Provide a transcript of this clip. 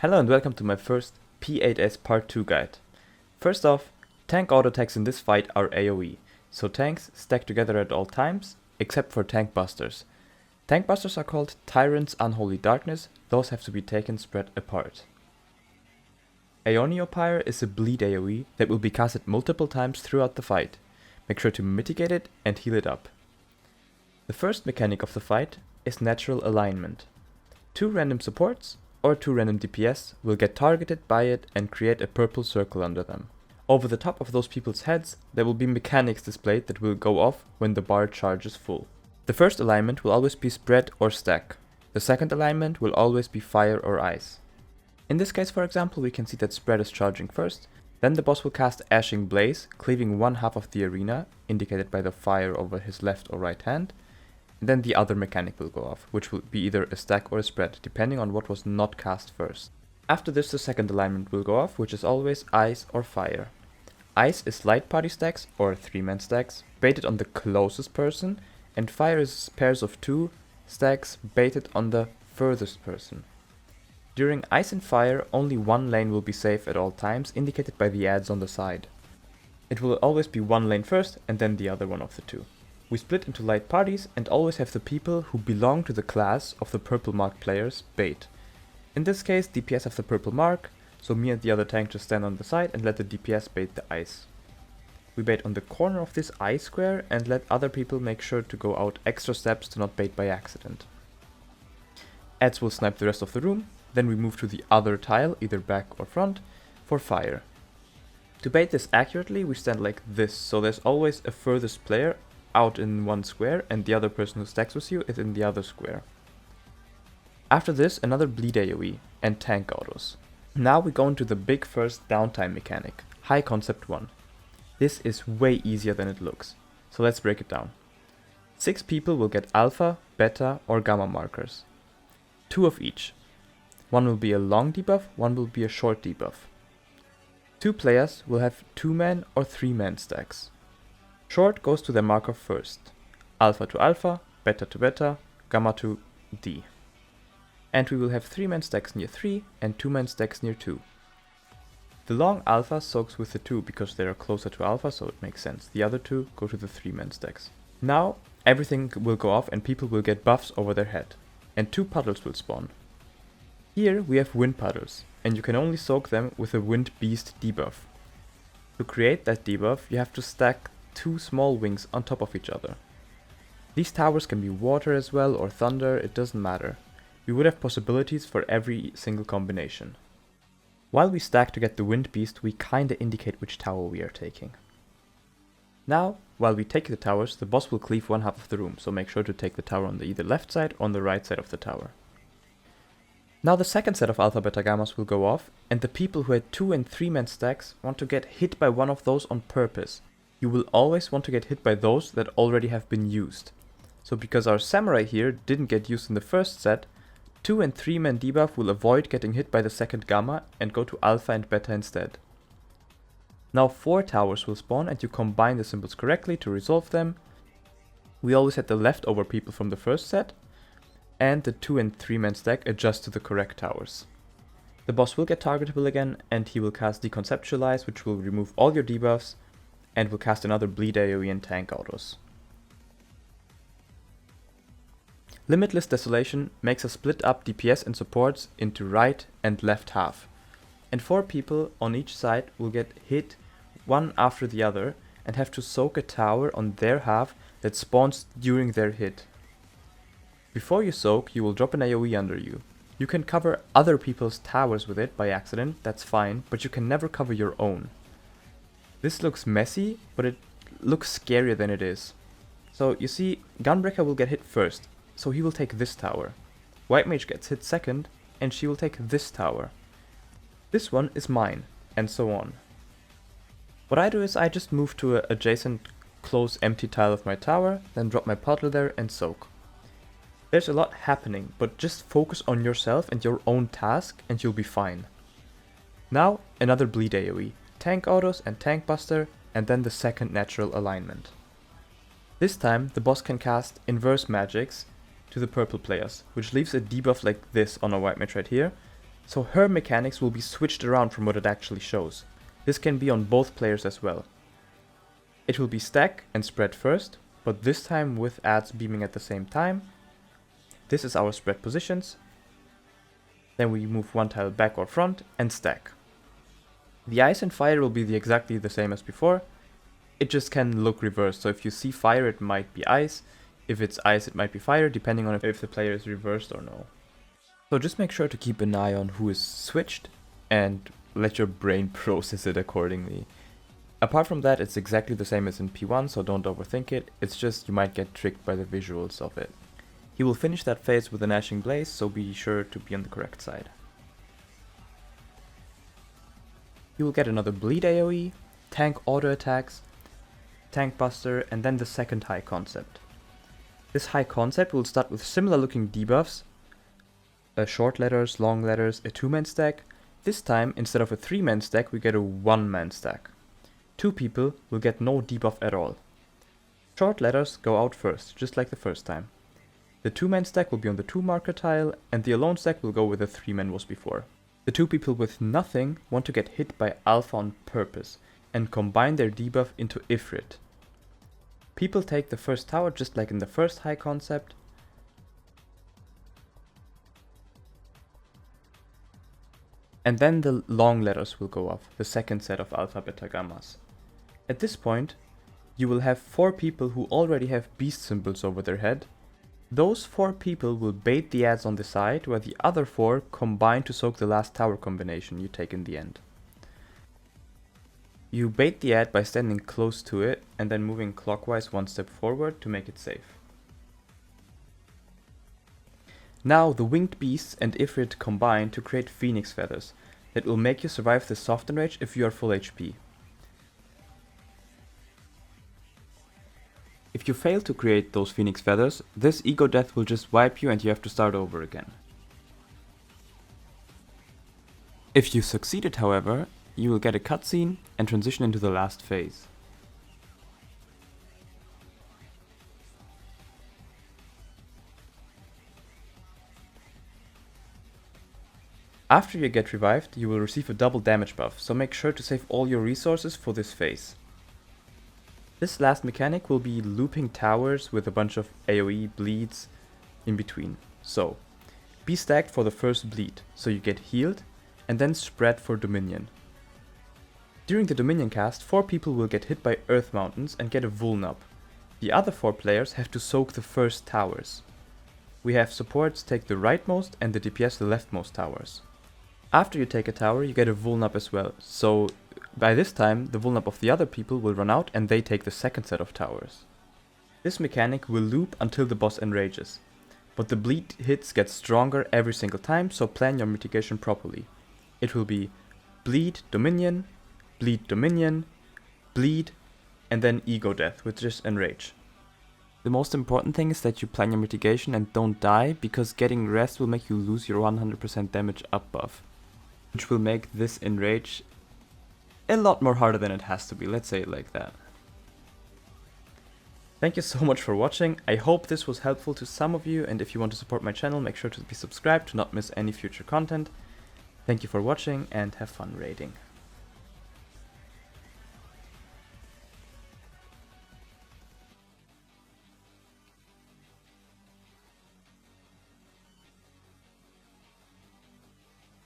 Hello and welcome to my first P8S Part 2 guide. First off, tank auto attacks in this fight are AoE, so tanks stack together at all times, except for tank busters. Tank busters are called Tyrant's Unholy Darkness, those have to be taken spread apart. Aeoniopyre is a bleed AoE that will be casted multiple times throughout the fight. Make sure to mitigate it and heal it up. The first mechanic of the fight is natural alignment. 2 random supports or 2 random DPS will get targeted by it and create a purple circle under them. Over the top of those people's heads there will be mechanics displayed that will go off when the bar charges full. The first alignment will always be spread or stack. The second alignment will always be fire or ice. In this case, for example, we can see that spread is charging first, then the boss will cast Ashing Blaze, cleaving one half of the arena, indicated by the fire over his left or right hand, and then the other mechanic will go off, which will be either a stack or a spread, depending on what was not cast first. After this, the second alignment will go off, which is always ice or fire. Ice is light party stacks, or 3-man stacks, baited on the closest person, and fire is pairs of 2 stacks baited on the furthest person. During ice and fire, only one lane will be safe at all times, indicated by the ads on the side. It will always be one lane first, and then the other one of the two. We split into light parties and always have the people who belong to the class of the purple mark players bait. In this case, DPS have the purple mark, so me and the other tank just stand on the side and let the DPS bait the ice. We bait on the corner of this ice square and let other people make sure to go out extra steps to not bait by accident. Ads will snipe the rest of the room, then we move to the other tile, either back or front, for fire. To bait this accurately, we stand like this, so there's always a furthest player out in one square and the other person who stacks with you is in the other square. After this, another bleed AoE and tank autos. Now we go into the big first downtime mechanic, High Concept 1. This is way easier than it looks, so let's break it down. 6 people will get alpha, beta or gamma markers. 2 of each. One will be a long debuff, one will be a short debuff. 2 players will have 2-man or 3-man stacks. Short goes to their marker first. Alpha to alpha, beta to beta, gamma to D. And we will have 3-man stacks near 3 and 2-man stacks near 2. The long alpha soaks with the 2 because they are closer to alpha, so it makes sense. The other 2 go to the 3-man stacks. Now everything will go off and people will get buffs over their head. And 2 puddles will spawn. Here we have wind puddles, and you can only soak them with a wind beast debuff. To create that debuff you have to stack 2 small wings on top of each other. These towers can be water as well or thunder, it doesn't matter. We would have possibilities for every single combination. While we stack to get the wind beast, we kinda indicate which tower we are taking. Now, while we take the towers, the boss will cleave one half of the room, so make sure to take the tower on the either left side or on the right side of the tower. Now the second set of alpha beta gammas will go off, and the people who had 2 and 3-man stacks want to get hit by one of those on purpose. You will always want to get hit by those that already have been used. So because our samurai here didn't get used in the first set, 2 and 3-man debuff will avoid getting hit by the second gamma and go to alpha and beta instead. Now 4 towers will spawn and you combine the symbols correctly to resolve them. We always had the leftover people from the first set, and the 2 and 3-man stack adjust to the correct towers. The boss will get targetable again and he will cast Deconceptualize, which will remove all your debuffs, and will cast another bleed AoE and tank autos. Limitless Desolation makes us split up DPS and supports into right and left half, and 4 people on each side will get hit one after the other and have to soak a tower on their half that spawns during their hit. Before you soak, you will drop an AoE under you. You can cover other people's towers with it by accident, that's fine, but you can never cover your own. This looks messy, but it looks scarier than it is. So you see, Gunbreaker will get hit first, so he will take this tower. White Mage gets hit second, and she will take this tower. This one is mine, and so on. What I do is I just move to an adjacent close empty tile of my tower, then drop my puddle there and soak. There's a lot happening, but just focus on yourself and your own task and you'll be fine. Now another bleed AoE, tank autos and tank buster, and then the second natural alignment. This time the boss can cast inverse magics to the purple players, which leaves a debuff like this on a white mage right here, So her mechanics will be switched around from what it actually shows. This can be on both players as well. It will be stack and spread first, but this time with ads beaming at the same time. This is our spread positions. Then we move one tile back or front and stack. The ice and fire will be exactly the same as before. It just can look reversed. So if you see fire, it might be ice. If it's ice, it might be fire, depending on if the player is reversed or no. So just make sure to keep an eye on who is switched and let your brain process it accordingly. Apart from that, it's exactly the same as in P1, so don't overthink it. It's just you might get tricked by the visuals of it. He will finish that phase with a Gnashing Blaze, so be sure to be on the correct side. You will get another Bleed AoE, Tank Auto Attacks, Tank Buster, and then the second high concept. This high concept will start with similar looking debuffs, short letters, long letters, a 2-man stack. This time, instead of a 3-man stack, we get a 1-man stack. 2 people will get no debuff at all. Short letters go out first, just like the first time. The 2-man stack will be on the 2 marker tile, and the alone stack will go where the 3-man was before. The 2 people with nothing want to get hit by Alpha on purpose, and combine their debuff into Ifrit. People take the first tower just like in the first high concept. And then the long letters will go off, the second set of Alpha Beta Gammas. At this point, you will have 4 people who already have beast symbols over their head. Those 4 people will bait the ads on the side, where the other 4 combine to soak the last tower combination you take in the end. You bait the ad by standing close to it and then moving clockwise 1 step forward to make it safe. Now the winged beasts and Ifrit combine to create phoenix feathers that will make you survive the soft enrage if you are full HP. If you fail to create those phoenix feathers, this ego death will just wipe you and you have to start over again. If you succeeded, however, you will get a cutscene and transition into the last phase. After you get revived, you will receive a double damage buff, so make sure to save all your resources for this phase. This last mechanic will be looping towers with a bunch of AoE bleeds in between. So, be stacked for the first bleed, so you get healed, and then spread for Dominion. During the Dominion cast, 4 people will get hit by Earth Mountains and get a Vuln up. The other 4 players have to soak the first towers. We have supports take the rightmost and the DPS the leftmost towers. After you take a tower, you get a Vuln up as well, so by this time the Vuln up of the other people will run out and they take the second set of towers. This mechanic will loop until the boss enrages, but the bleed hits get stronger every single time, so plan your mitigation properly. It will be bleed Dominion, bleed, and then ego death, which is enrage. The most important thing is that you plan your mitigation and don't die, because getting rest will make you lose your 100% damage up buff, which will make this enrage a lot more harder than it has to be, let's say it like that. Thank you so much for watching. I hope this was helpful to some of you, and if you want to support my channel, make sure to be subscribed to not miss any future content. Thank you for watching and have fun raiding.